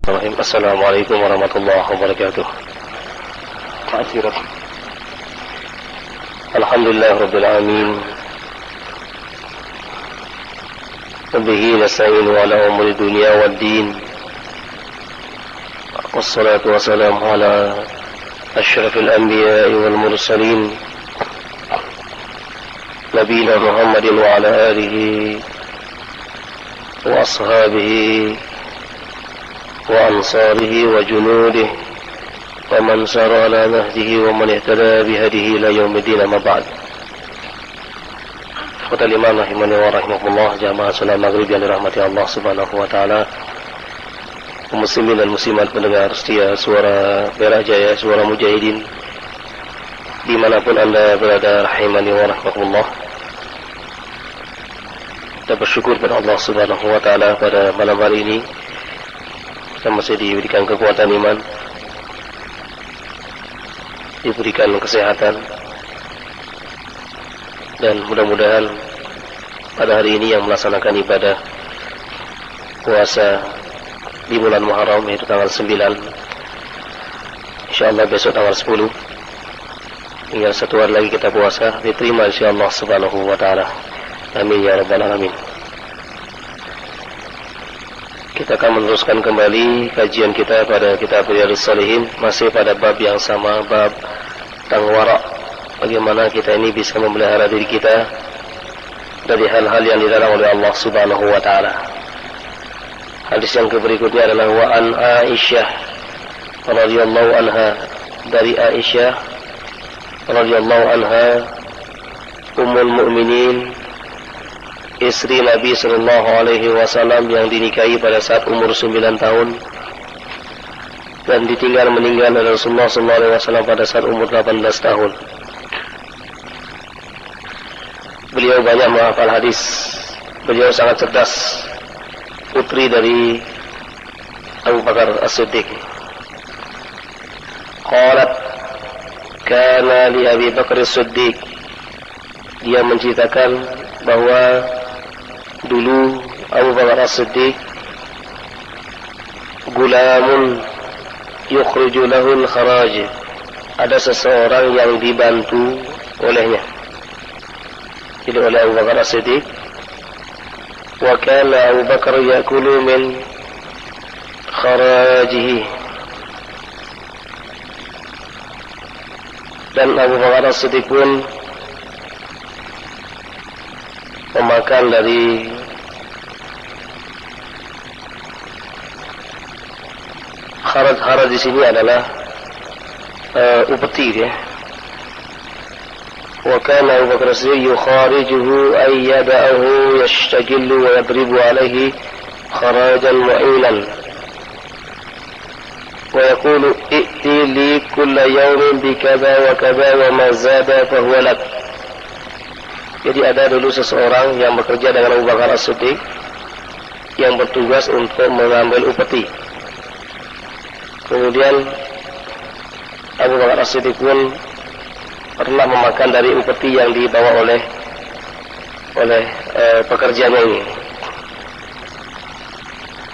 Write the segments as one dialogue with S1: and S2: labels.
S1: Assalamualaikum warahmatullahi wabarakatuh. Alhamdulillah rabbil alamin. Wabihi nasta'inu ala umuri dunya waddin. Wassalatu wassalamu ala asyrafil anbiya'i wal mursalin nabiyina Muhammadin wa ala alihi wa ashabihi wa ansarihi wa junudihi wa man sara ala nahjihi wa man ihtada bihadihi ila yaumiddin, amma ba'd. Ikhwatal iman rahimani wa rahimakumullah, jamaah salat maghrib yang dirahmati Allah subhanahu wa ta'ala, muslimin dan muslimat pendengar setia suara Berak Jaya, suara mujahidin dimanapun anda berada, rahimani wa rahimakumullah. Kita bersyukur kepada Allah subhanahu wa ta'ala pada malam hari ini kita masih diberikan kekuatan iman, diberikan kesehatan, dan mudah-mudahan pada hari ini yang melaksanakan ibadah puasa di bulan Muharram, yaitu tanggal 9, insyaallah besok tanggal 10, tinggal satu hari lagi kita puasa, diterima insyaallah subhanahu wa ta'ala. Amin ya rabbal alamin. Kita akan meneruskan kembali kajian kita pada kitab Riyadhus Shalihin, masih pada bab yang sama, bab tentang wara'. Bagaimana kita ini bisa memelihara diri kita dari hal-hal yang dilarang oleh Allah subhanahu wa ta'ala. Hadis yang berikutnya adalah wa an Aisyah radhiyallahu anha, dari Aisyah radhiyallahu anha, ummul mukminin, istri Nabi sallallahu alaihi wasallam yang dinikahi pada saat umur 9 tahun dan ditinggal meninggal oleh Rasulullah sallallahu alaihi wasallam pada saat umur 18 tahun. Beliau banyak menghafal hadis. Beliau sangat cerdas, putri dari Abu Bakar As-Siddiq. Qalat kana li Abi Bakar As-Siddiq, dia menceritakan bahwa dulu Abu Bakar As-Siddiq gulamun yukhriju lahul kharaj, ada seseorang yang dibantu olehnya, jadi oleh Abu Bakar As-Siddiq. Wa kana Abu Bakar yakulu min kharajihi, dan Abu Bakar As-Siddiq pun memakan dari kharaj di sini adalah upeti ya. Wa kana Abu Bakar As-Siddiq yukharijuhu ay yada'ahu yashtagillu wa yadribu alayhi kharajan mu'ilan wa yaqulu i'ti li kulla yawmin bi kadha wa kadha wa ma zada fa huwa lak. Jadi ada dulu seseorang yang bekerja dengan Abu Bakar As-Siddiq yang bertugas untuk mengambil upeti. Kemudian Abu Bakar As-Siddiq pun pernah memakan dari upeti yang dibawa oleh pekerjanya ini.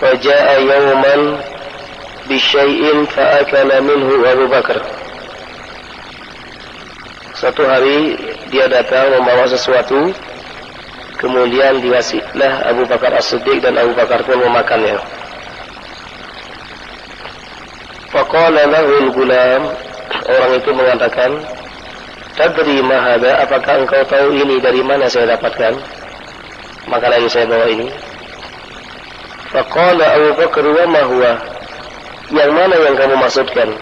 S1: Wa jaa'a yawman bi syai'in fa akala minhu Abu Bakar. Suatu hari dia datang membawa sesuatu, kemudian dikasihlah Abu Bakar As-Siddiq dan Abu Bakar pun memakannya. Faqala lahul gulam, orang itu mengatakan, tadri ma hadha, apakah engkau tahu ini dari mana saya dapatkan makanan yang saya bawa ini? Faqala Abu Bakar, wa ma huwa, yang mana yang kamu maksudkan?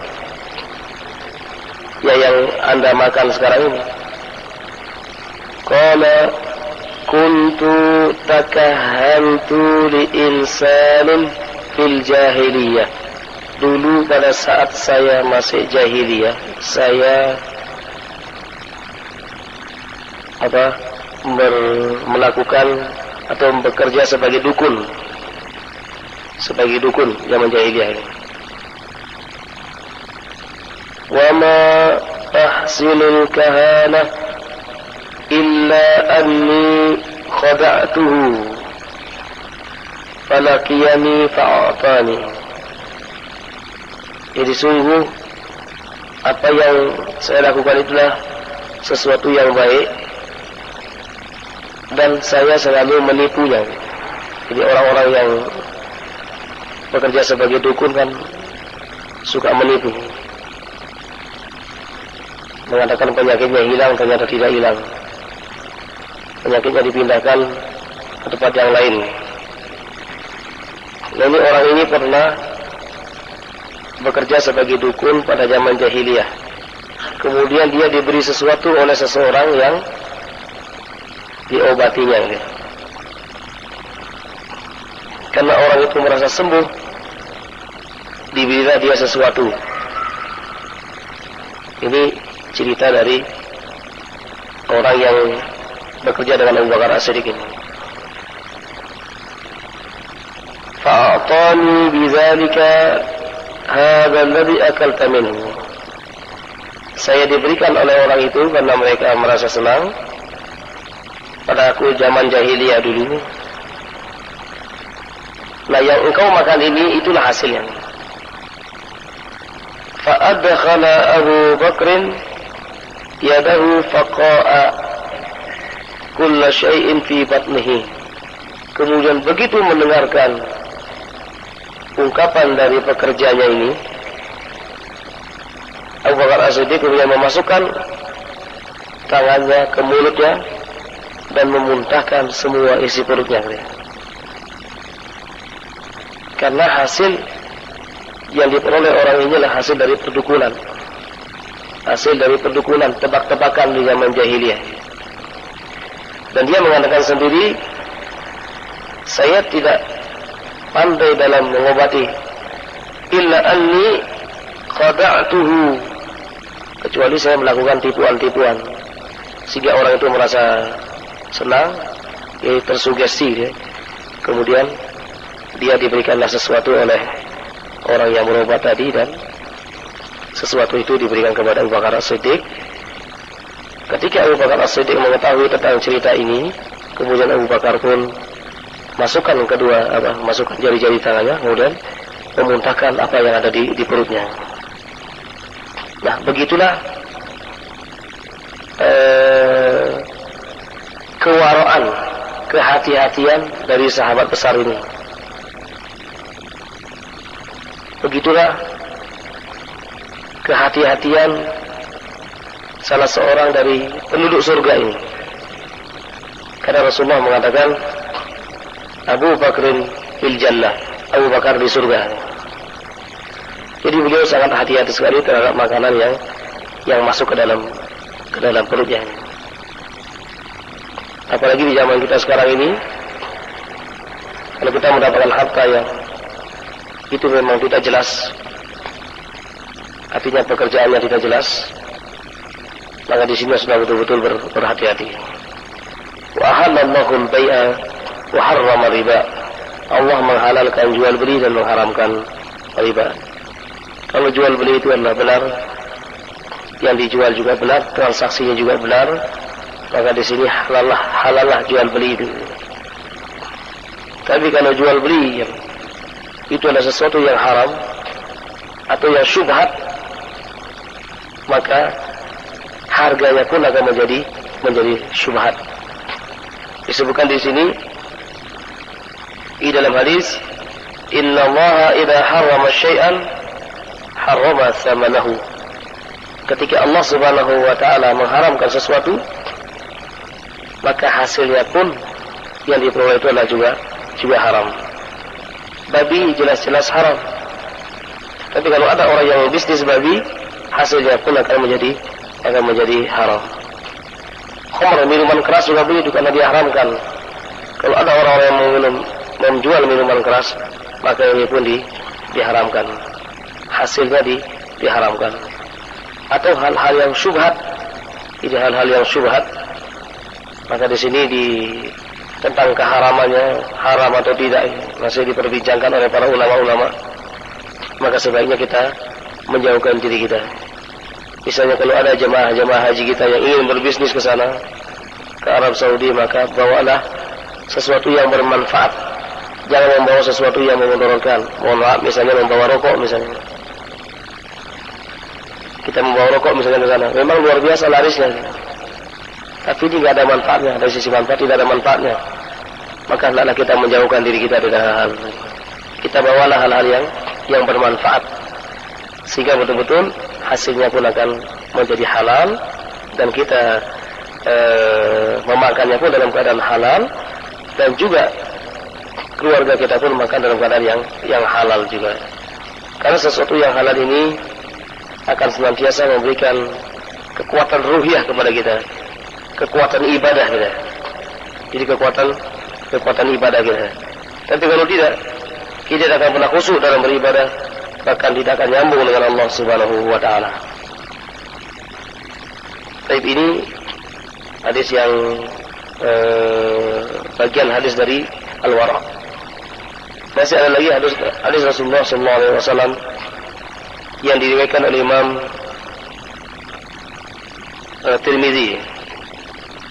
S1: Ya, yang anda makan sekarang ini. Qala kuntu takahantu li insanin fil jahiliyah. Dulu pada saat saya masih jahiliyah, saya melakukan atau bekerja sebagai dukun zaman jahiliyah ini. Wa ma ahsinul kahana illa anni khada'tuhu falaqiyani fa'atani. Jadi sungguh apa yang saya lakukan itulah sesuatu yang baik dan saya selalu menipunya. Jadi orang-orang yang bekerja sebagai dukun kan suka menipu, mengatakan penyakitnya hilang, ternyata tidak hilang. Penyakitnya dipindahkan ke tempat yang lain. Nah, ini orang ini pernah bekerja sebagai dukun pada zaman jahiliyah. Kemudian dia diberi sesuatu oleh seseorang yang diobatinya. Karena orang itu merasa sembuh, diberilah dia sesuatu. Ini cerita dari orang yang bekerja dengan Abu Bakar As-Siddiq ini. Fa'atani bidzalika hadza alladhi akalta minhu. Saya diberikan oleh orang itu karena mereka merasa senang pada aku zaman jahiliyah dulu. Nah, yang engkau makan ini itulah hasilnya. Fa'adkhala Abu Bakrin yadahu faqa'a kulla syai'in fi batnihi. Kemudian begitu mendengarkan ungkapan dari pekerjanya ini, Abu Bakar As-Siddiq kemudian memasukkan tangannya ke mulutnya dan memuntahkan semua isi perutnya. Karena hasil yang diperoleh orang ini adalah hasil dari perdukunan. Hasil dari perdukunan, tebak-tebakan di zaman jahiliyah. Dan dia mengatakan sendiri, saya tidak pandai dalam mengobati, illa anni khada'tuhu, kecuali saya melakukan tipuan-tipuan sehingga orang itu merasa senang, dia tersugesti, kemudian dia diberikanlah sesuatu oleh orang yang berobat tadi, dan sesuatu itu diberikan kepada Abu Bakar As-Siddiq. Ketika Abu Bakar As-Siddiq mengetahui tentang cerita ini, kemudian Abu Bakar pun masukkan masukkan jari-jari tangannya, kemudian memuntahkan apa yang ada di perutnya. Nah, begitulah kewaraan, kehati-hatian dari sahabat besar ini. Begitulah kehati-hatian salah seorang dari penduduk surga ini. Karena Rasulullah mengatakan Abu Bakrin fil jannah, Abu Bakar di surga. Jadi beliau sangat hati-hati sekali terhadap makanan yang masuk ke dalam perutnya. Apalagi di zaman kita sekarang ini, kalau kita mendapatkan harta yang itu memang tidak jelas, artinya pekerjaannya tidak jelas, maka di sini sudah betul-betul berhati-hati. Wa halallahu al-bai'a wa harrama riba. Allah menghalalkan jual beli dan mengharamkan riba. Kalau jual beli itu adalah benar, yang dijual juga benar, transaksinya juga benar, maka di sini halalah jual beli itu. Tapi kalau jual beli itu adalah sesuatu yang haram atau yang syubhat, maka harganya pun akan menjadi syubhat. Disebutkan di sini di dalam hadis, Inna Allah idha harrama syai'an harrama thamanahu. Ketika Allah Subhanahu wa ta'ala mengharamkan sesuatu, maka hasilnya pun yang diperoleh itu adalah juga haram. Babi jelas-jelas haram. Tapi kalau ada orang yang bisnis babi, hasilnya pun akan menjadi haram. Khamr, minuman keras juga begitu, karena diharamkan. Kalau ada orang-orang yang menjual minuman keras, maka ini pun diharamkan. Hasilnya diharamkan. Atau hal-hal yang syubhat, ini hal-hal yang syubhat, maka di sini tentang keharamannya, haram atau tidak, masih diperbincangkan oleh para ulama-ulama. Maka sebaiknya kita menjauhkan diri kita. Misalnya kalau ada jemaah haji kita yang ingin berbisnis ke sana, ke Arab Saudi, maka bawalah sesuatu yang bermanfaat. Jangan membawa sesuatu yang memudaratkan. Mohon maaf, misalnya membawa rokok misalnya. Kita membawa rokok misalnya ke sana, memang luar biasa larisnya. Tapi tidak ada manfaatnya, dari sisi manfaat tidak ada manfaatnya. Maka hendaklah kita menjauhkan diri kita dari hal-hal. Kita bawalah hal-hal yang bermanfaat, sehingga betul-betul hasilnya pun akan menjadi halal, dan kita memakannya pun dalam keadaan halal, dan juga keluarga kita pun makan dalam keadaan yang halal juga. Karena sesuatu yang halal ini akan senantiasa memberikan kekuatan ruhiyah kepada kita, kekuatan ibadah kita. Jadi kekuatan ibadah kita. Tapi kalau tidak, kita tidak akan pernah khusyuk dalam beribadah, bahkan tidak akan nyambung dengan Allah Subhanahu wa taala. Baik, ini hadis yang bagian hadis dari Al-Wara'. Masih ada lagi hadis Rasulullah sallallahu alaihi wasallam yang diriwayatkan oleh Imam Tirmizi.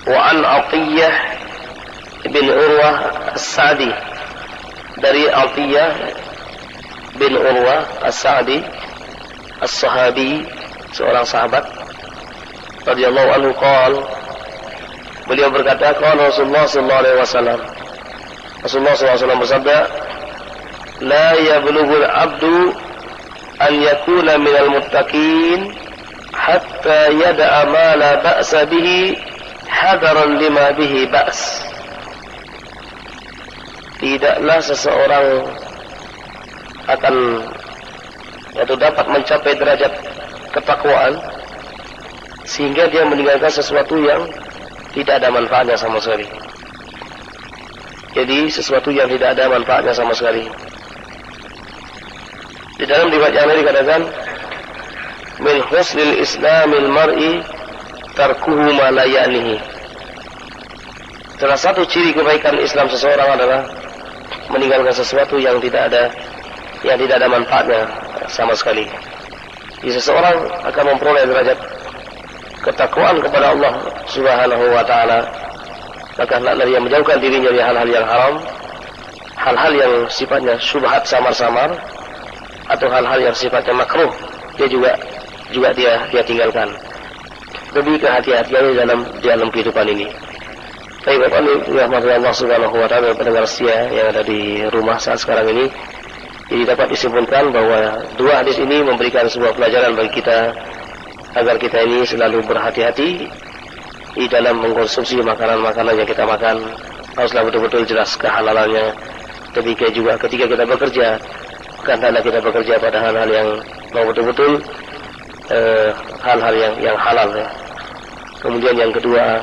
S1: Wa an Atiyah bin Urwah As-Sa'di, dari Atiyah bin Urwah As-Sa'di, as-sahabi, seorang sahabat radhiyallahu anhu, qala, beliau berkata, qala Rasulullah sallallahu alaihi wasallam, Rasulullah sallallahu alaihi wasallam bersabda, la yablughul 'abdu an yakuna minal muttaqin hatta yada'a ma la ba'sa bihi hadaran lima bihi ba's. Tidaklah seseorang akan atau dapat mencapai derajat ketakwaan sehingga dia meninggalkan sesuatu yang tidak ada manfaatnya sama sekali. Jadi sesuatu yang tidak ada manfaatnya sama sekali. Di dalam riwayat yang lain dikatakan, min husnil islamil mar'i tarkuhu ma la ya'nihi. Salah satu ciri kebaikan Islam seseorang adalah meninggalkan sesuatu yang tidak ada manfaatnya sama sekali. Jadi seseorang akan memperoleh derajat ketakwaan kepada Allah Subhanahu wa taala, maka hendaklah dia menjauhkan dirinya dari hal-hal yang haram, hal-hal yang sifatnya syubhat samar-samar, atau hal-hal yang sifatnya makruh, dia juga dia tinggalkan. Lebih kehati-hatian dalam kehidupan ini. Baik, Bapak Ibu Allah Subhanahu wa taala, pendengar setia yang ada di rumah saat sekarang ini, jadi dapat disimpulkan bahwa dua hadis ini memberikan sebuah pelajaran bagi kita agar kita ini selalu berhati-hati di dalam mengkonsumsi makanan-makanan yang kita makan. Haruslah betul-betul jelas kehalalannya. Demikian juga ketika kita bekerja, karena kita bekerja pada hal-hal yang betul-betul hal-hal yang halal ya. Kemudian yang kedua,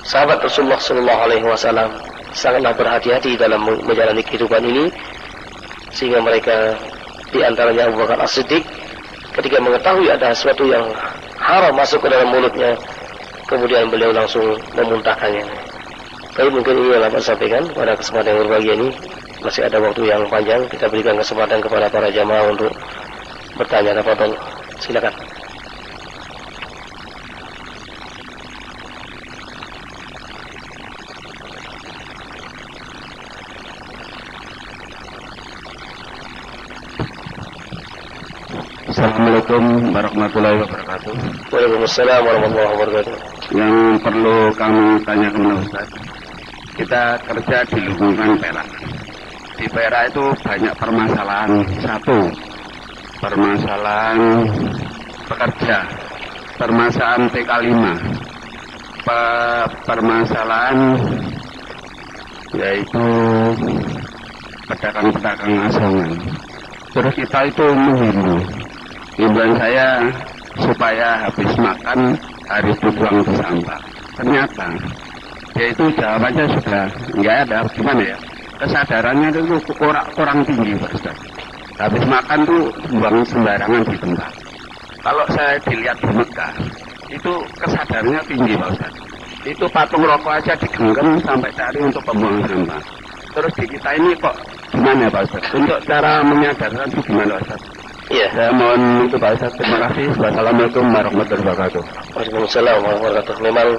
S1: sahabat Rasulullah sallallahu alaihi wasallam sangatlah berhati-hati dalam menjalani kehidupan ini, sehingga mereka di antaranya Abu Bakar As-Siddiq ketika mengetahui ada sesuatu yang haram masuk ke dalam mulutnya, kemudian beliau langsung memuntahkannya. Tapi mungkin ini yang dapat sampaikan pada kesempatan yang berbahagia ini. Masih ada waktu yang panjang, kita berikan kesempatan kepada para jamaah untuk bertanya. Tafadhol, silakan.
S2: Assalamualaikum warahmatullahi wabarakatuh.
S1: Waalaikumsalam warahmatullahi wabarakatuh.
S2: Yang perlu kami tanyakan Ustaz, kita kerja di lingkungan Perak. Di Perak itu banyak permasalahan. Satu, permasalahan pekerja, permasalahan TK5, permasalahan yaitu pedagang-pedagang asongan. Terus kita itu menghimbau. Himbauan saya supaya habis makan harus dibuang di sampah. Ternyata dia itu jawabannya sudah nggak ada. Gimana ya? Kesadarannya itu kurang tinggi, Pak Ustaz. Habis makan tuh buang sembarangan di tempat. Kalau saya dilihat di Mekah, itu kesadarannya tinggi, Pak Ustaz. Itu patung rokok aja digenggam sampai cari untuk pembuangan sampah. Terus di kita ini kok gimana, Pak Ustaz? Untuk cara menyadarkan itu gimana, Pak Ustaz?
S1: Iya.
S2: Saya mohon itu, Pak Ustaz. Terima kasih. Wassalamualaikum warahmatullahi wabarakatuh.
S1: Waalaikumsalam warahmatullahi wabarakatuh. Memang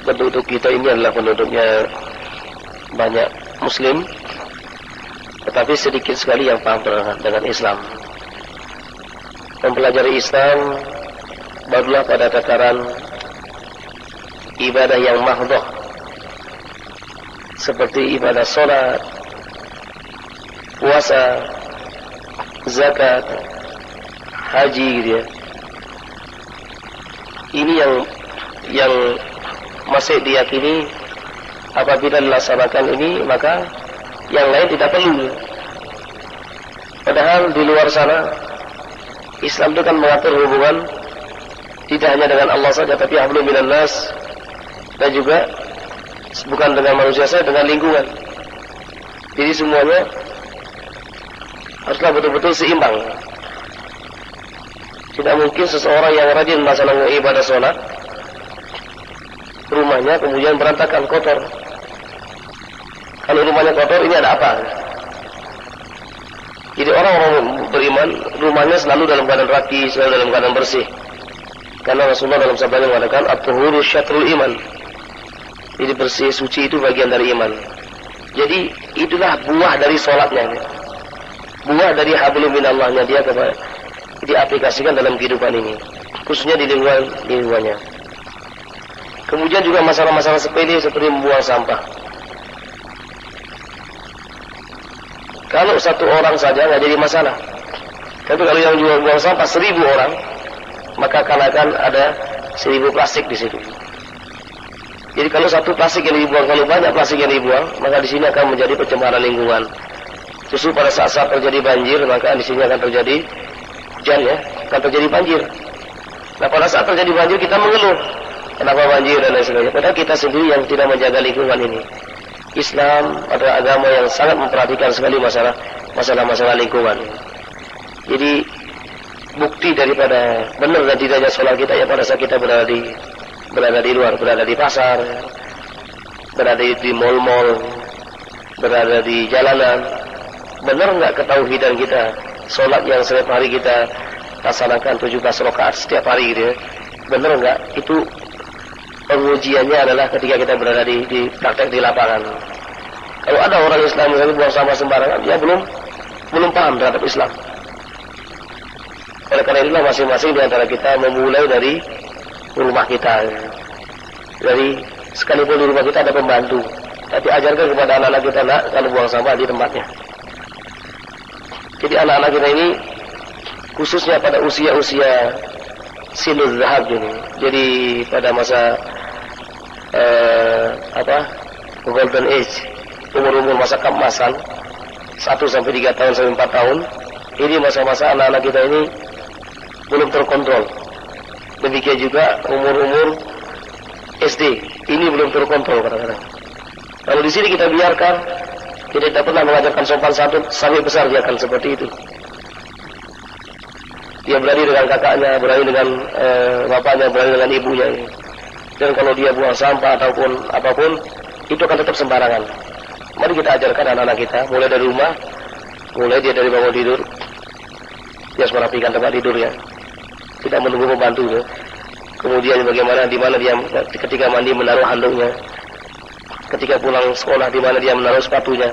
S1: penduduk kita ini adalah penduduknya banyak Muslim, tetapi sedikit sekali yang paham dengan Islam. mempelajari Islam barulah pada tataran ibadah yang mahdhah seperti ibadah salat, puasa, zakat, haji gitu ya. Ini yang masih diyakini apabila dilaksanakan ini maka yang lain tidak perlu. Padahal di luar sana Islam itu kan mengatur hubungan tidak hanya dengan Allah saja tapi hablum minan nas, dan juga bukan dengan manusia saja, dengan lingkungan. Jadi semuanya haruslah betul-betul seimbang. Tidak mungkin seseorang yang rajin masalah ibadah sholat, rumahnya kemudian berantakan, kotor. Kalau rumahnya kotor, ini ada apa? Jadi orang-orang beriman, rumahnya selalu dalam keadaan rapi, selalu dalam keadaan bersih. Karena Rasulullah dalam sabdanya mengatakan, at-tuhuru syatrul iman. Jadi bersih, suci itu bagian dari iman. Jadi itulah buah dari sholatnya. Buah dari hablum minallahnya dia kepada diaplikasikan dalam kehidupan ini, khususnya di lingkungannya. Kemudian juga masalah-masalah sepele seperti membuang sampah. Kalau satu orang saja nggak jadi masalah. Tapi kalau yang jual buang sampah 1000 orang, maka akan ada 1000 plastik di situ. Jadi kalau satu plastik yang dibuang, kalau banyak plastik yang dibuang, maka di sini akan menjadi pencemaran lingkungan. Justru pada saat terjadi banjir, maka di sini akan terjadi hujan ya, akan terjadi banjir. Nah pada saat terjadi banjir kita mengeluh, kenapa banjir dan lain sebagainya. Padahal kita sendiri yang tidak menjaga lingkungan ini. Islam adalah agama yang sangat memperhatikan sekali masalah lingkungan. Jadi bukti daripada benar dan tidaknya sholat kita ya pada saat kita berada di luar, berada di pasar, berada di mal-mal, berada di jalanan. Benar nggak ketauhidan kita? Sholat yang setiap hari kita laksanakan 17 rakaat setiap hari gitu ya. Benar enggak? Itu pengujiannya adalah ketika kita berada di praktek di lapangan. Kalau ada orang Islam misalnya buang sampah sembarangan, dia belum paham terhadap Islam. Oleh karena itulah masing-masing di antara kita memulai dari rumah kita. Dari sekalipun di rumah kita ada pembantu, tapi ajarkan kepada anak-anak kita kalau buang sampah di tempatnya. Jadi anak-anak kita ini khususnya pada usia-usia sinul zahab ini. Jadi pada masa golden age, umur-umur masa keemasan 1 sampai 3 tahun sampai 4 tahun. Ini masa-masa anak-anak kita ini belum terkontrol. Demikian juga umur-umur SD, ini belum terkontrol kadang-kadang. Kalau di sini kita biarkan, kita tidak pernah mengajarkan sopan santun, sampai besar dia akan seperti itu. Dia berani dengan kakaknya, berani dengan bapaknya, berani dengan ibunya. Dan kalau dia buang sampah ataupun apapun, itu akan tetap sembarangan. Mari kita ajarkan anak-anak kita, mulai dari rumah, mulai dia dari bangun tidur, dia harus merapikan tempat tidurnya, tidak menunggu pembantu. Ya. Kemudian bagaimana, di mana dia ketika mandi menaruh handuknya, ketika pulang sekolah di mana dia menaruh sepatunya,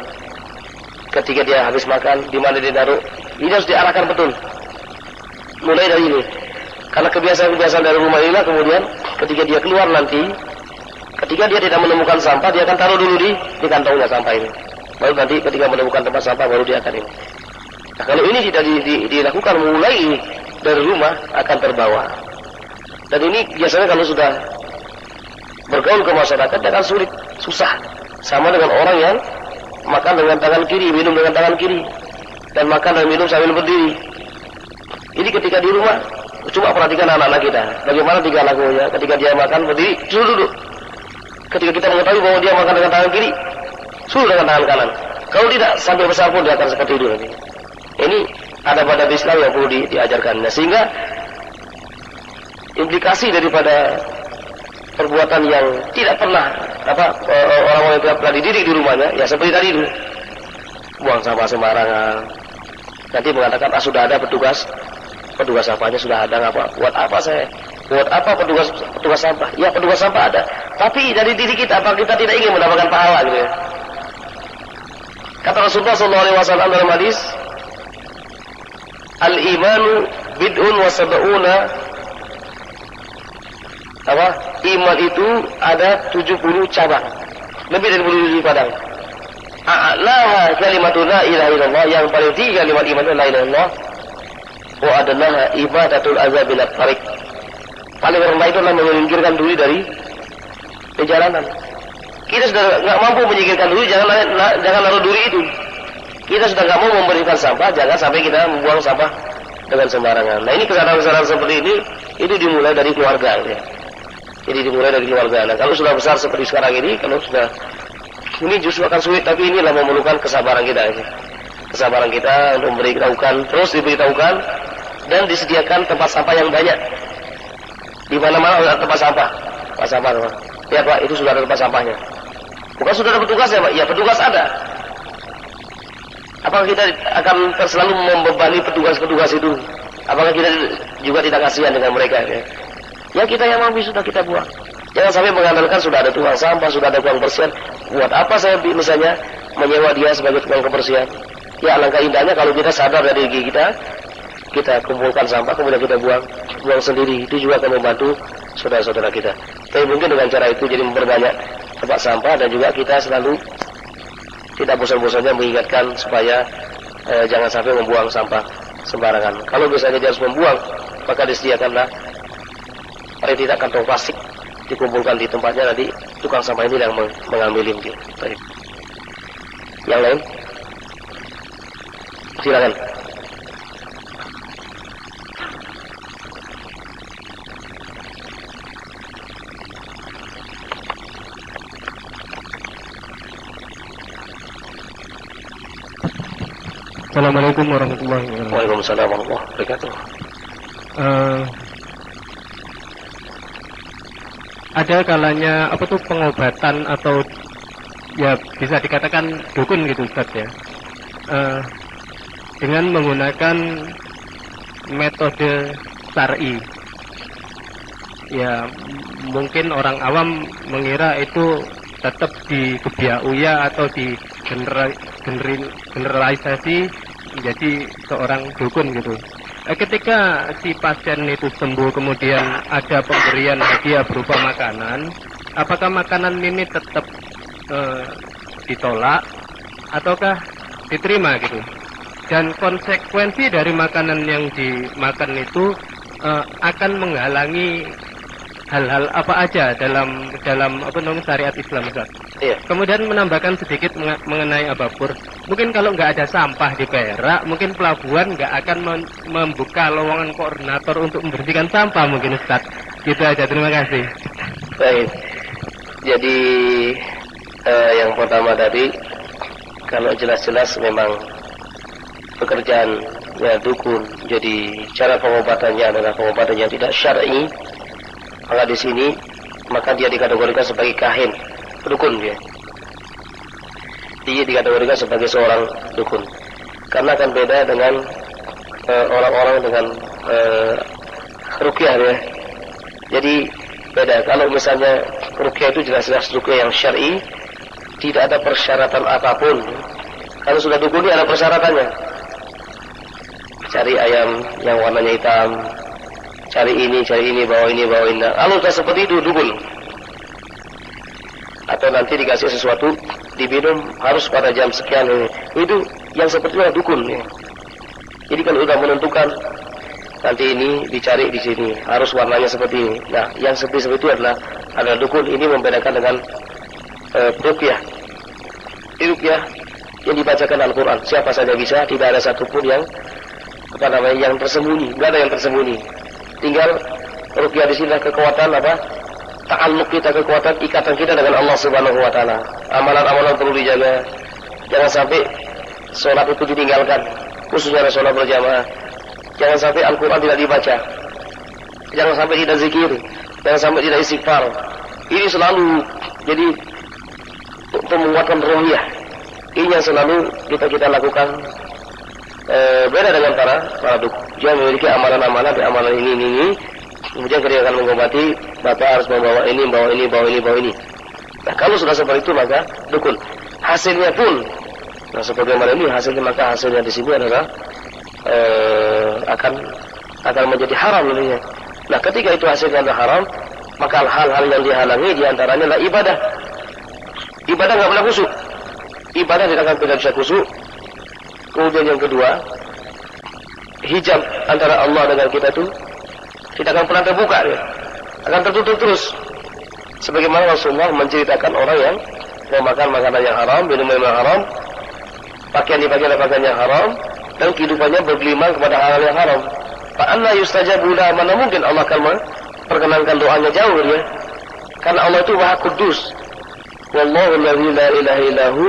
S1: ketika dia habis makan di mana dia taruh. Ini harus diarahkan betul. Mulai dari ini, karena kebiasaan-kebiasaan dari rumah inilah kemudian ketika dia keluar nanti, ketika dia tidak menemukan sampah, dia akan taruh dulu di kantongnya sampah ini. Baru nanti ketika menemukan tempat sampah baru dia akan ini. Nah, kalau ini tidak dilakukan mulai dari rumah akan terbawa. Dan ini biasanya kalau sudah bergaul ke masyarakat akan sulit, susah. Sama dengan orang yang makan dengan tangan kiri, minum dengan tangan kiri, dan makan dan minum sambil berdiri. Ini ketika di rumah, coba perhatikan anak-anak kita, bagaimana tingkah lakunya. Ketika dia makan berdiri, suruh duduk. Ketika kita mengetahui bahwa dia makan dengan tangan kiri, suruh dengan tangan kanan. Kalau tidak, sampai besar pun dia akan seperti itu nanti. Ini ada pada Islam yang perlu diajarkan. Nah, sehingga implikasi daripada perbuatan yang tidak pernah orang-orang yang tidak pernah dididik di rumahnya, ya seperti tadi itu, buang sampah sembarangan. Nanti mengatakan sudah ada petugas sampahnya sudah ada, buat apa petugas sampah? Ya petugas sampah ada, tapi dari diri kita apa kita tidak ingin mendapatkan pahala gitu ya? Kata Rasulullah SAW dalam hadis, al-imanu bid'un wa sab'una apa? Iman itu ada 70 cabang. Lebih dari 70 padang. A'laha kalimatu la ilaha illallah, yang paling tinggi kalimat iman la ilaha illallah. Wa adnaha ibadatul azabil tariq. Paling rendah itu adalah menyingkirkan diri dari perjalanan. Kita sudah enggak mampu menyingkirkan diri, jangan naruh duri itu. Kita sudah enggak mau memberikan sampah, jangan sampai kita membuang sampah dengan sembarangan. Nah, ini kesadaran-kesadaran seperti ini itu dimulai dari keluarga ya. Jadi dimulai dari keluarga. Nah, kalau sudah besar seperti sekarang ini, kalau sudah ini justru akan sulit, tapi inilah memerlukan kesabaran kita ini. Kesabaran kita untuk memberitahukan, terus diberitahukan dan disediakan tempat sampah yang banyak. Di mana-mana ada tempat sampah. Tempat sampah, Pak. Ya, Pak, itu sudah ada tempat sampahnya. Bukan sudah ada petugas ya, Pak? Ya, petugas ada. Apakah kita akan selalu membebani petugas-petugas itu? Apakah kita juga tidak kasihan dengan mereka ya? Ya, kita yang mampu sudah kita buang. Jangan sampai mengandalkan sudah ada tukang sampah, sudah ada tukang kebersihan. Buat apa saya misalnya menyewa dia sebagai tukang kebersihan? Ya, alangkah indahnya kalau kita sadar dari diri kita kumpulkan sampah, kemudian kita buang sendiri. Itu juga akan membantu saudara-saudara kita. Tapi mungkin dengan cara itu jadi memperbanyak tempat sampah, dan juga kita selalu tidak bosan-bosannya mengingatkan supaya jangan sampai membuang sampah sembarangan. Kalau misalnya dia harus membuang, maka disediakanlah paling tidak kantong plastik, dikumpulkan di tempatnya, nanti tukang sampah ini yang mengambil ini. Baik. Yang lain? Silakan.
S3: Assalamualaikum warahmatullahi wabarakatuh.
S1: Waalaikumsalam warahmatullahi wabarakatuh.
S3: Ada kalanya pengobatan atau ya bisa dikatakan dukun gitu Ustaz ya, dengan menggunakan metode syar'i. Ya mungkin orang awam mengira itu tetap di kebiauya atau di generalisasi menjadi seorang dukun gitu. Ketika si pasien itu sembuh, kemudian ada pemberian hadiah berupa makanan, apakah makanan ini tetap ditolak ataukah diterima gitu? Dan konsekuensi dari makanan yang dimakan itu akan menghalangi hal-hal apa aja dalam syariat Islam, Ustaz.
S1: Iya.
S3: Kemudian menambahkan sedikit mengenai Pur. Mungkin kalau nggak ada sampah di Perak, mungkin pelabuhan nggak akan membuka lowongan koordinator untuk membersihkan sampah mungkin, Ustaz. Gitu aja, terima kasih.
S1: Baik. Jadi yang pertama tadi, kalau jelas-jelas memang pekerjaan ya dukun, jadi cara pengobatannya adalah pengobatan yang tidak syar'i. Maka di sini maka dia dikategorikan sebagai kahin, dukun dia. Dia dikategorikan sebagai seorang dukun. Karena akan beda dengan orang-orang dengan ruqyah ya. Jadi beda. Kalau misalnya ruqyah itu jelas-jelas ruqyah yang syar'i, tidak ada persyaratan apapun. Kalau sudah dukun ini ada persyaratannya. Cari ayam yang warnanya hitam, cari ini, bawa ini. Kalau sudah seperti itu dukun. Atau nanti dikasih sesuatu diminum harus pada jam sekian, itu yang seperti itu dukun ya. Jadi kalau sudah menentukan nanti ini dicari di sini harus warnanya seperti ini. Nah, yang seperti itu adalah dukun. Ini membedakan dengan ruqyah. Ruqyah yang dibacakan Al-Quran, siapa saja bisa, tidak ada satupun yang yang tersembunyi, tidak ada yang tersembunyi. Tinggal ruqyah di sini kekuatan ta'alluq kita, kekuatan ikatan kita dengan Allah Subhanahu wa taala. Amalan-amalan perlu dijaga. Jangan sampai sholat itu ditinggalkan, khususnya sholat berjamaah. Jangan sampai Al-Quran tidak dibaca. Jangan sampai tidak zikir. Jangan sampai tidak istighfar. Ini selalu jadi untuk menguatkan ruhiyah. Ini yang selalu kita lakukan. Beda dengan para dukun. Dia memiliki amalan-amalan, amalan ini. Kemudian ketika akan mengobati, Bapak harus membawa ini. Nah, kalau sudah seperti itu maka dukun. Hasilnya pun, nah seperti yang ini hasilnya, maka hasilnya di sini adalah akan akan menjadi haram nantinya. Nah, ketika itu hasilnya adalah haram, maka hal-hal yang dihalangi diantaranya adalah ibadah. Ibadah nggak boleh khusyuk. Ibadah tidak akan bisa khusyuk. Kemudian yang kedua, hijab antara Allah dengan kita itu tidak akan pernah terbuka, ya. Akan tertutup terus. Sebagaimana Rasulullah menceritakan orang yang memakan makanan yang haram, minuman yang haram, pakaian dipakai pakaian yang haram, dan kehidupannya bergelimang kepada hal yang haram. Fa anna yustajabu lahu, mana mungkin Allah akan memperkenankan doanya jauh dia. Karena Allah itu Maha Kudus. Wallahu alladzi la ilaha illahu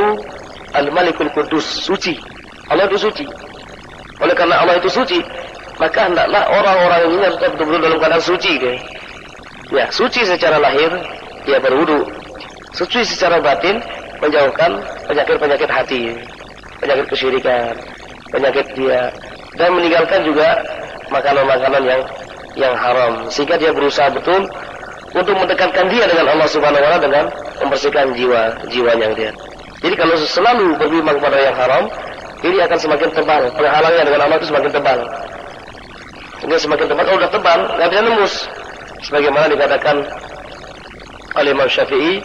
S1: al-malikul Qudus, suci. Allah itu suci. Oleh karena Allah itu suci, maka hendaklah orang-orang ini tetap betul-betul dalam keadaan suci, dia. Ya, suci secara lahir, dia berwudu. Suci secara batin, menjauhkan penyakit-penyakit hati, penyakit kesyirikan, penyakit dia, dan meninggalkan juga makanan-makanan yang haram, sehingga dia berusaha betul untuk mendekatkan dia dengan Allah Subhanahu wa taala dengan membersihkan jiwanya dia. Jadi kalau selalu berbimbang pada yang haram, ini akan semakin tebal, penghalangnya dengan Allah itu semakin tebal. Ini semakin tebal, kalau sudah tebal, nggak bisa nembus. Sebagaimana dikatakan oleh Imam Syafi'i,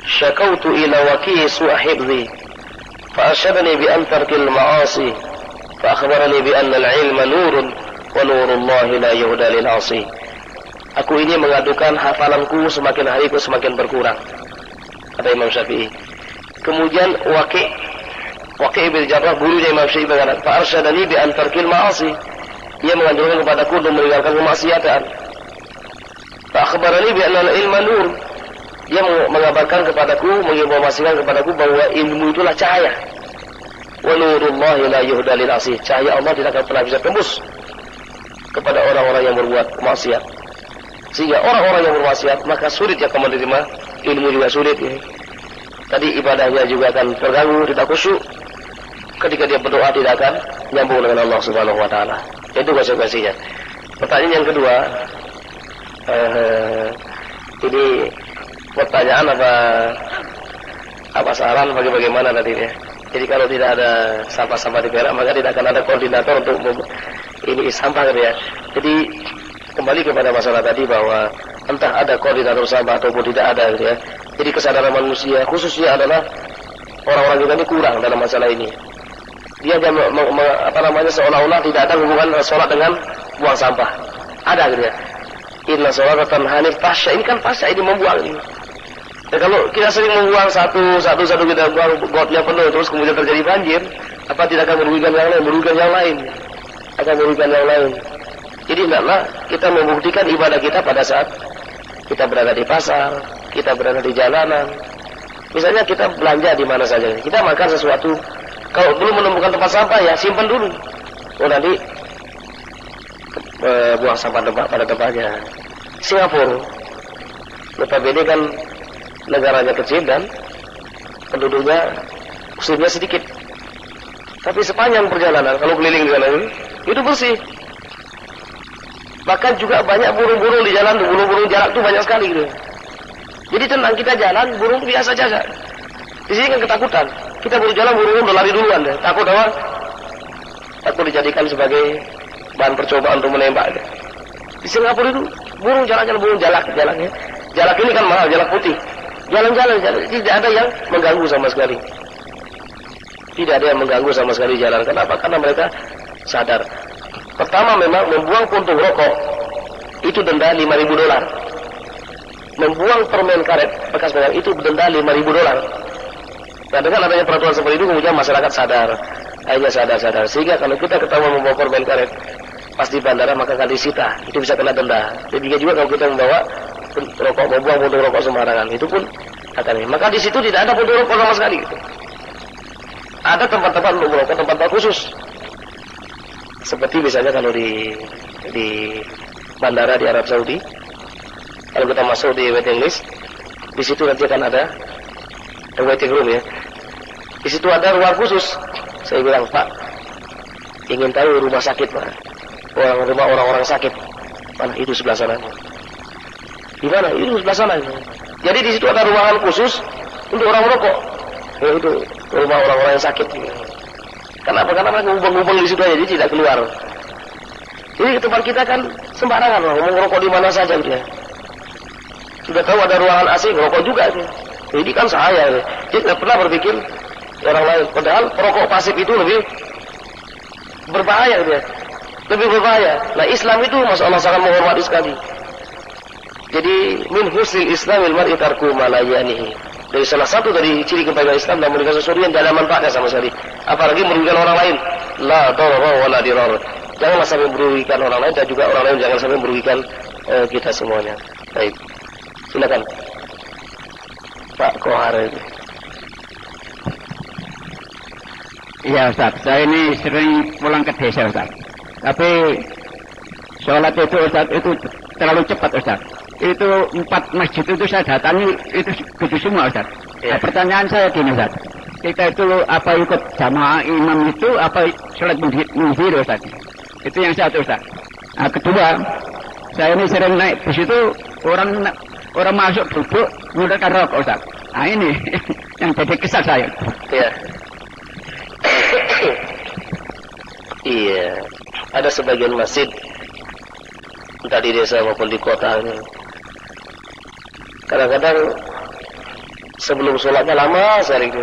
S1: syakautu ila waqi'i su'a hifdhi fa arsyadani bi an tarkil ma'asi fa akhbarani bi anna al-ilma nurun wa nurullahi la yuhda lil 'asi. Aku ini mengadukan hafalanku semakin hari semakin berkurang, kata Imam Syafi'i. Kemudian Waqi' bil Jarrah, gurunya Imam Syafi'i mengatakan, fa arsyadani bi an tarkil ma'asi. Dia menganjurkan kepadaku untuk meninggalkan kemaksiatan. Fa akhbarani bi anna al-ilma nur. Dia mengabarkan kepadaku, menginformasikan kepadaku bahwa ilmu itulah cahaya. Wa nurullahi la yuhda lil 'asi. Cahaya Allah tidak akan pernah bisa tembus kepada orang-orang yang berbuat maksiat. Sehingga orang-orang yang bermaksiat maka sulit dia akan menerima ilmu, juga sulit, ya. Tadi ibadahnya juga akan terganggu, tidak khusyuk. Ketika dia berdoa tidak akan nyambung dengan Allah Subhanahu wa taala. Itu konsekuensinya. Pertanyaan yang kedua, ini pertanyaan apa saran bagaimana tadi ya. Jadi kalau tidak ada sampah-sampah di Perak, maka tidak akan ada koordinator untuk ini sampah, gitu ya. Jadi kembali kepada masalah tadi bahwa entah ada koordinator sampah ataupun tidak ada, gitu ya. Jadi kesadaran manusia khususnya adalah orang-orang kita ini kurang dalam masalah ini. Dia seolah-olah tidak ada hubungan sholat dengan buang sampah. Ada, gitu ya. Inna sholatan hanif tasya, ini kan tasya, ini membuang ini. Dan kalau kita sering membuang satu kita buang gotnya penuh terus kemudian terjadi banjir, apa tidak akan merugikan yang lain? Merugikan yang lain. Akan merugikan yang lain. Jadi hendaklah kita membuktikan ibadah kita pada saat kita berada di pasar, kita berada di jalanan. Misalnya kita belanja di mana saja, kita makan sesuatu, kalau belum menemukan tempat sampah ya simpan dulu. Oh nanti buang sampah pada tempatnya. Singapura, notabene kan negaranya kecil dan penduduknya muslimnya sedikit. Tapi sepanjang perjalanan kalau keliling di sana itu bersih. Bahkan juga banyak burung-burung di jalan, burung-burung jarak itu banyak sekali gitu. Jadi tenang, kita jalan, burung biasa saja. Di sini kan ketakutan. Kita baru jalan, burung udah lari duluan deh. Takut apa? Takut dijadikan sebagai bahan percobaan untuk menembak deh. Di Singapura itu burung jalan-jalan, burung jalannya. Jalak ini kan mahal, jalak putih. Jalan-jalan, tidak ada yang mengganggu sama sekali. Tidak ada yang mengganggu sama sekali jalan. Kenapa? Karena mereka sadar. Pertama memang membuang puntung rokok itu denda $5.000. Membuang permen karet bekas barang itu denda $5.000. Nah dengan adanya peraturan seperti itu kemudian masyarakat sadar, akhirnya sadar. Sehingga kalau kita ketahuan membawa permen karet pas di bandara maka akan disita, itu bisa kena denda. Demikian juga kalau kita membawa rokok, membuang puntung rokok sembarangan, itu pun akan. Maka di situ tidak ada puntung rokok sama sekali. Gitu. Ada tempat-tempat untuk merokok, tempat-tempat khusus. Seperti misalnya kalau di bandara di Arab Saudi, kalau kita masuk di waiting list, di situ nanti akan ada waiting room ya. Di situ ada ruang khusus. Saya bilang, Pak, ingin tahu rumah sakit, Pak. Rumah orang-orang sakit. Mana? Itu sebelah sana. Di mana? Itu sebelah sana. Jadi di situ ada ruangan khusus untuk orang merokok. Ya itu rumah orang-orang yang sakit. Kenapa? Karena mereka ngubeng-ngubeng di situ aja, jadi tidak keluar. Jadi tempat kita kan sembarangan loh, ngomong rokok di mana saja gitu ya. Sudah tahu ada ruangan AC, ngerokok juga itu. Jadi kan saya, gitu. Jadi tidak pernah berpikir orang lain. Padahal perokok pasif itu lebih berbahaya gitu ya. Lebih berbahaya. Nah Islam itu Masya Allah sangat menghormati sekali. Jadi min husnil Islamil mar'i tarku ma la ya'nihi. Dari salah satu dari ciri kebaikan Islam dan meninggalkan sesuatu yang tidak ada manfaatnya sama sekali. Apalagi merugikan orang lain. La darara wa la dirar. Janganlah sampai merugikan orang lain dan juga orang lain jangan sampai merugikan kita semuanya. Baik. Silakan. Pak Kohar.
S4: Iya Ustaz, saya ini sering pulang ke desa Ustaz. Tapi sholat itu Ustaz itu terlalu cepat Ustaz. Itu 4 masjid itu saya datangi itu begitu semua Ustaz.
S1: Ya.
S4: Nah, pertanyaan saya gini Ustaz. Kita itu apa ikut jamaah imam itu apa sholat mendiri Ustaz? Itu yang satu Ustaz. Nah, kedua, saya ini sering naik bus itu orang masuk duduk menggunakan rokok Ustaz. Nah ini yang jadi kesal saya.
S1: Iya. Iya. Ada sebagian masjid entah di desa maupun di kota ini. Kadang-kadang sebelum sholatnya lama sekali itu.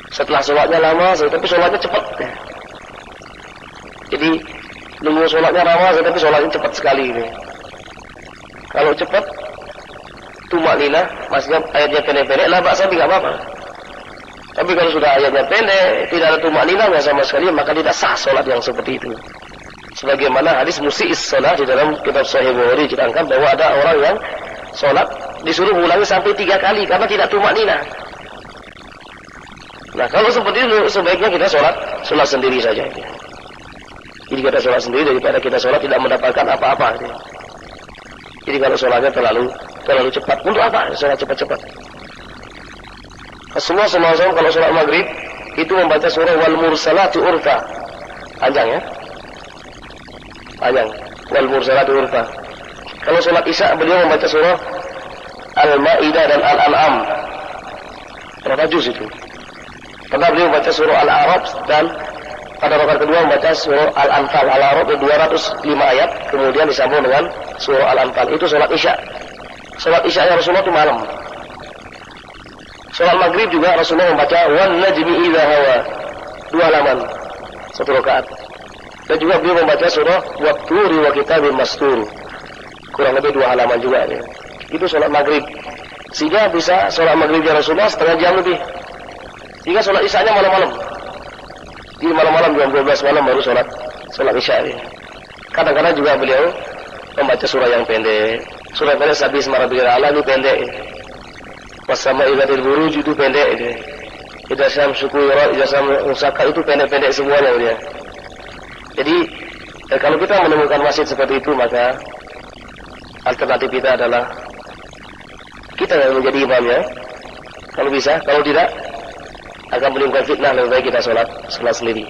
S1: Setelah sholatnya lama sekali, tapi sholatnya cepat. Jadi nunggu sholatnya lama sekali, tapi sholatnya cepat sekali ini. Kalau cepat tumakninah, maksudnya ayatnya pendek-pendek, lah baksa tidak apa-apa. Tapi kalau sudah ayatnya pendek, tidak ada tumakninahnya sama sekali, maka tidak sah sholat yang seperti itu. Sebagaimana hadis musi'is sholat di dalam kitab Sahih Bukhari diterangkan bahwa ada orang yang sholat disuruh ulangi sampai 3 kali karena tidak tumakninah. Nah kalau seperti itu sebaiknya kita sholat sendiri saja. Jadi kita sholat sendiri daripada kita sholat tidak mendapatkan apa-apa. Jadi kalau sholatnya terlalu cepat, untuk apa sholat cepat-cepat? Semua kalau sholat maghrib itu membaca surah wal mursalati urfa. Panjang ya? Panjang. Wal mursalati urfa. Kalau sholat isya beliau membaca surah Al-Ma'idah dan Al-An'am. Berapa juz itu? Karena beliau membaca surah Al-A'raf dan pada rakaat kedua membaca surah Al-Anfal. Al-A'raf 205 ayat, kemudian disambung dengan surah Al-Anfal. Itu sholat isya. Sholat isya yang Rasulullah itu malam. Sholat maghrib juga Rasulullah membaca wan najmi idza hawa. 2 halaman. 1 rakaat. Dan juga beliau membaca surah wat-turi wa kitabim mastur. Kurang lebih 2 halaman juga ya. Itu sholat maghrib. Sehingga bisa sholat maghribnya Rasulullah setengah jam lebih. Sehingga sholat isyanya malam-malam. Di malam-malam jam 12 malam baru sholat isya ya. Kadang-kadang juga beliau membaca surah yang pendek. Surah pendek sabis marabbil ala itu pendek. Wasama ilatil buruj itu pendek. Idza syamsu kuwirat, idza syamsu saka itu pendek-pendek semuanya ya. Jadi kalau kita menemukan masjid seperti itu maka alternatif kita adalah kita yang menjadi imamnya. Kalau bisa, kalau tidak akan menimbulkan fitnah, lebih baik kita sholat sendiri.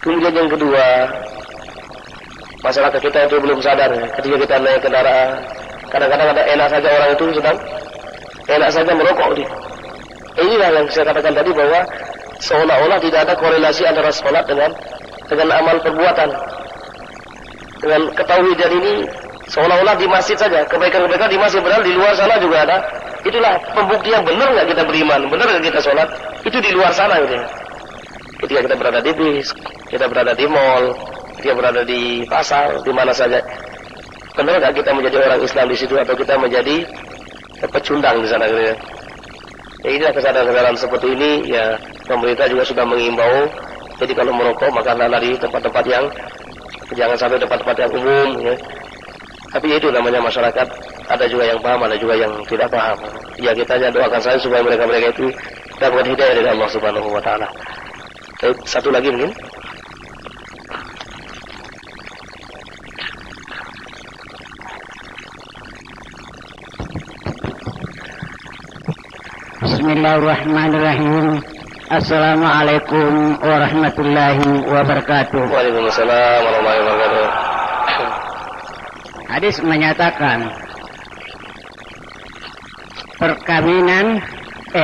S1: Kemudian yang kedua, masyarakat kita itu belum sadar ketika kita naik kendaraan. Kadang-kadang ada enak saja orang itu sedang enak saja merokok dia. Inilah yang saya katakan tadi bahwa seolah-olah tidak ada korelasi antara sholat dengan amal perbuatan. Dengan ketahui dan ini seolah-olah di masjid saja, kebaikan-kebaikan di masjid, padahal di luar sana juga ada. Itulah pembuktian benar nggak kita beriman, benar nggak kita sholat, itu di luar sana gitu. Ketika kita berada di bis, kita berada di mall, kita berada di pasar, di mana saja, benar nggak kita menjadi orang Islam di situ atau kita menjadi pecundang di sana gitu ya. Ya inilah kesadaran-kesadaran seperti ini ya, pemerintah juga sudah mengimbau. Jadi kalau merokok maka lari di tempat-tempat yang jangan sampai tempat-tempat yang umum ya. Tapi itu namanya masyarakat, ada juga yang paham, ada juga yang tidak paham. Ya kita hanya doakan saja supaya mereka itu dapat hidayah dari Allah Subhanahu wa taala. Satu lagi mungkin.
S4: Bismillahirrahmanirrahim. Assalamualaikum warahmatullahi wabarakatuh.
S1: Waalaikumsalam warahmatullahi wabarakatuh.
S4: Hadis menyatakan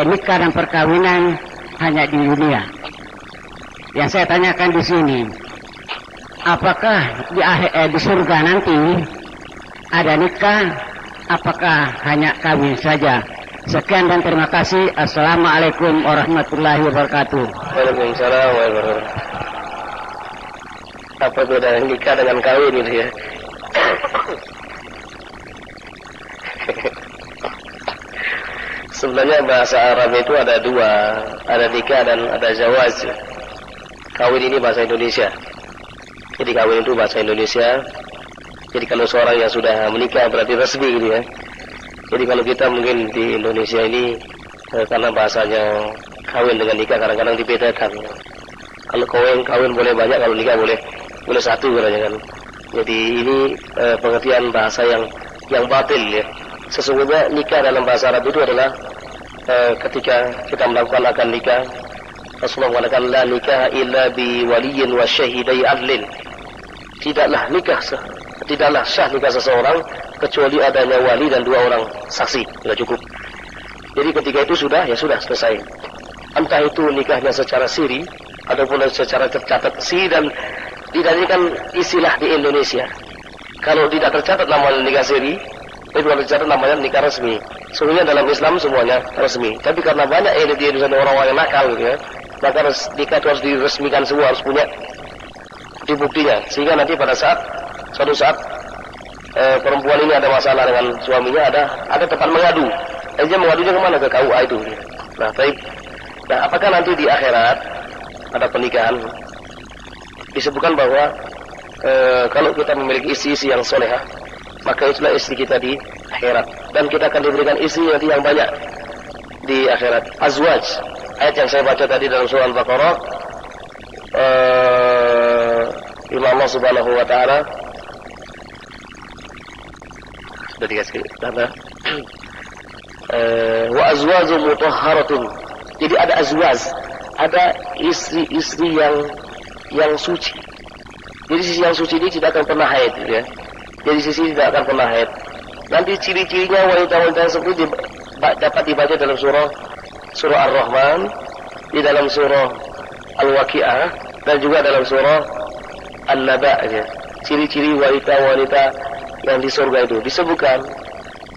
S4: nikah dan perkawinan hanya di dunia. Yang saya tanyakan di sini, apakah di surga nanti ada nikah? Apakah hanya kawin saja? Sekian dan terima kasih. Assalamualaikum warahmatullahi wabarakatuh.
S1: Waalaikumsalam warahmatullahi wabarakatuh. Apa beda nikah dengan kawin itu ya? Sebenarnya bahasa Arab itu ada dua, ada nikah dan ada zawaj. Kawin ini bahasa Indonesia. Jadi kawin itu bahasa Indonesia. Jadi kalau seorang yang sudah menikah berarti resmi gitu ya. Jadi kalau kita mungkin di Indonesia ini karena bahasanya kawin dengan nikah kadang-kadang dibedakan. Kalau kawin boleh banyak, kalau nikah boleh satu katanya kan. Jadi ini pengertian bahasa yang batil ya. Sesungguhnya nikah dalam bahasa Arab itu adalah ketika kita melakukan akad nikah, Rasulullah mengatakan la nikah illa bi waliyin wa syahidai adlin. Tidaklah sah nikah seseorang kecuali adanya wali dan 2 orang saksi, sudah cukup. Jadi ketika itu sudah selesai. Entah itu nikahnya secara siri ataupun secara tercatat. Siri dan tidak ini kan istilah di Indonesia. Kalau tidak tercatat namanya nikah siri, itu kalau tercatat namanya nikah resmi. Sebenarnya dalam Islam semuanya resmi. Tapi karena banyak di Indonesia orang-orang yang nakal gitu ya, maka nikah itu harus diresmikan semua, harus punya buktinya. Sehingga nanti pada suatu saat perempuan ini ada masalah dengan suaminya, ada tempat mengadu. Dia mengadunya kemana? Ke KUA itu. Nah, apakah nanti di akhirat ada pernikahan? Disebutkan bahwa kalau kita memiliki istri-istri yang solehah, maka itulah istri kita di akhirat. Dan kita akan diberikan istri nanti yang banyak di akhirat. Azwaj. Ayat yang saya baca tadi dalam surah Al-Baqarah. Allah Subhanahu wa ta'ala sudah dikasih tanda wa azwaju mutahharatun. Jadi ada azwaj, ada istri-istri yang suci. Jadi sisi yang suci ini tidak akan pernah haid ya. Jadi sisi tidak akan pernah haid. Nanti ciri-cirinya wanita-wanita tersebut dapat dibaca dalam surah Ar-Rahman, di dalam surah Al-Waqi'ah, dan juga dalam surah An-Naba ya. Ciri-ciri wanita-wanita yang di surga itu disebutkan.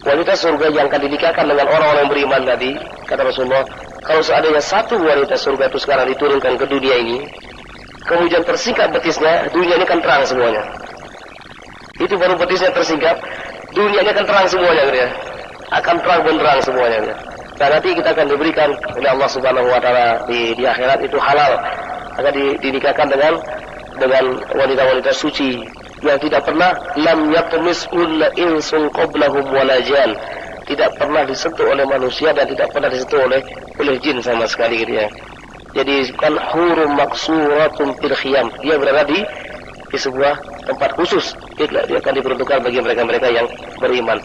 S1: Wanita surga yang akan dinikahkan dengan orang-orang yang beriman tadi, kata Rasulullah, kalau seandainya satu wanita surga itu sekarang diturunkan ke dunia ini, kemudian tersingkap betisnya, dunia ini akan terang semuanya. Itu baru betisnya tersingkap, dunia ini akan terang semuanya gitu ya. Akan terang benderang semuanya gitu. Dan nanti kita akan diberikan oleh Allah Subhanahu wa taala di akhirat itu halal, akan dinikahkan dengan wanita-wanita suci yang tidak pernah lam yatmisul insun qablahum wala jan, tidak pernah disentuh oleh manusia dan tidak pernah disentuh oleh jin sama sekali gitu ya. Jadi kan hurum maksuratun fil khiyam, dia berada di sebuah tempat khusus. Dia akan diperuntukkan bagi mereka-mereka yang beriman.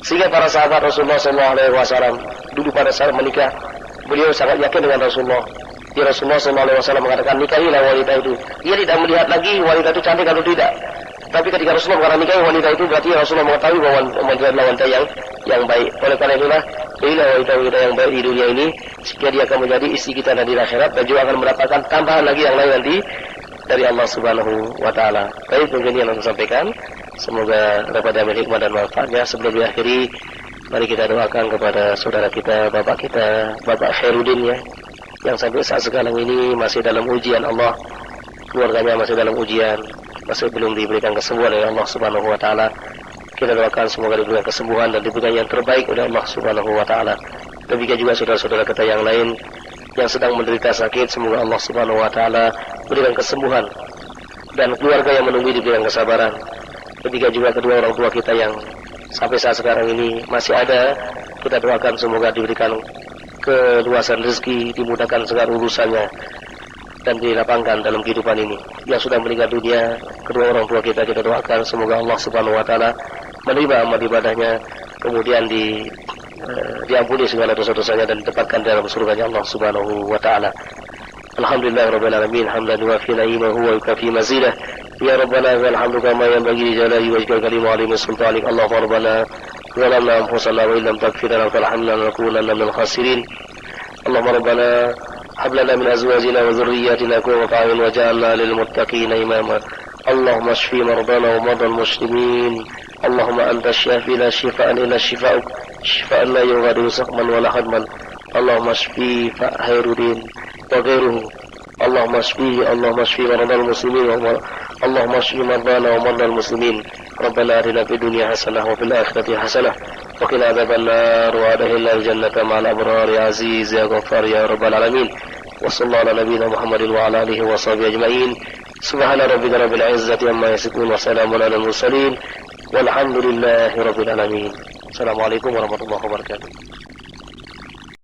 S1: Sehingga para sahabat Rasulullah SAW dulu pada saat menikah, beliau sangat yakin dengan Rasulullah. Rasulullah SAW mengatakan nikahilah wanita itu. Ia tidak melihat lagi wanita itu cantik atau tidak. Tapi ketika Rasulullah mengatakan nikahi wanita itu, berarti Rasulullah mengetahui bahwa wanita adalah wanita yang baik. Oleh karena itulah, inilah wanita-wanita yang baik di dunia ini, sehingga dia akan menjadi istri kita nanti di akhirat dan juga akan mendapatkan tambahan lagi yang lain nanti dari Allah Subhanahu wa taala. Baik, mungkin yang saya sampaikan, semoga dapat diambil hikmah dan manfaatnya. Sebelum diakhiri, mari kita doakan kepada saudara kita, Bapak Khairuddin ya, yang sampai saat sekarang ini masih dalam ujian Allah, keluarganya masih dalam ujian, masih belum diberikan kesembuhan oleh Allah Subhanahu wa taala. Kita doakan semoga diberikan kesembuhan dan diberikan yang terbaik oleh Allah Subhanahu wa taala. Demikian juga saudara-saudara kita yang lain yang sedang menderita sakit, semoga Allah Subhanahu wa taala berikan kesembuhan dan keluarga yang menunggu diberikan kesabaran. Demikian juga kedua orang tua kita yang sampai saat sekarang ini masih ada, kita doakan semoga diberikan keluasan rezeki, dimudahkan segala urusannya dan dilapangkan dalam kehidupan ini. Yang sudah meninggal dunia, kedua orang tua kita doakan semoga Allah Subhanahu wa taala menerima amal ibadahnya, kemudian diampuni segala dosa-dosanya dan ditempatkan dalam surganya Allah Subhanahu wa taala. Alhamdulillahirabbil alamin, hamdan yuwafi ni'amahu wa yukafi mazidah. Ya Rabbana walhamdu kama yanbaghi li jalali wajhika karim alim sultanik. Allahumma rabbana zalamna anfusana wa illam taghfir lana wa tarhamna lanakunanna minal khasirin. Allahumma rabbana hab lana min azwajina wa dhurriyyatina qurrata a'yun waj'alna lil muttaqina imama. اللهم اشف مرضانا ومرضى المسلمين. اللهم أنت الشافي لا شفاء إلا شفاءك شفاء لا يغادر سقما ولا حدما. اللهم اشفي خيرودين وغيره. اللهم اشفي مرضى المسلمين اللهم اشف مرضانا ومرضى المسلمين. ربنا آتنا في الدنيا حسنة وفي الآخرة حسنة وقنا عذاب النار وأدخلنا الجنة مع الأبرار يا عزيز يا غفار يا رب العالمين. وصلى الله على نبينا محمد وعلى آله وصحبه أجمعين. سبحان ربك رب العزة عما يصفون وسلام على المرسلين والحمد لله رب العالمين. السلام عليكم ورحمة الله وبركاته.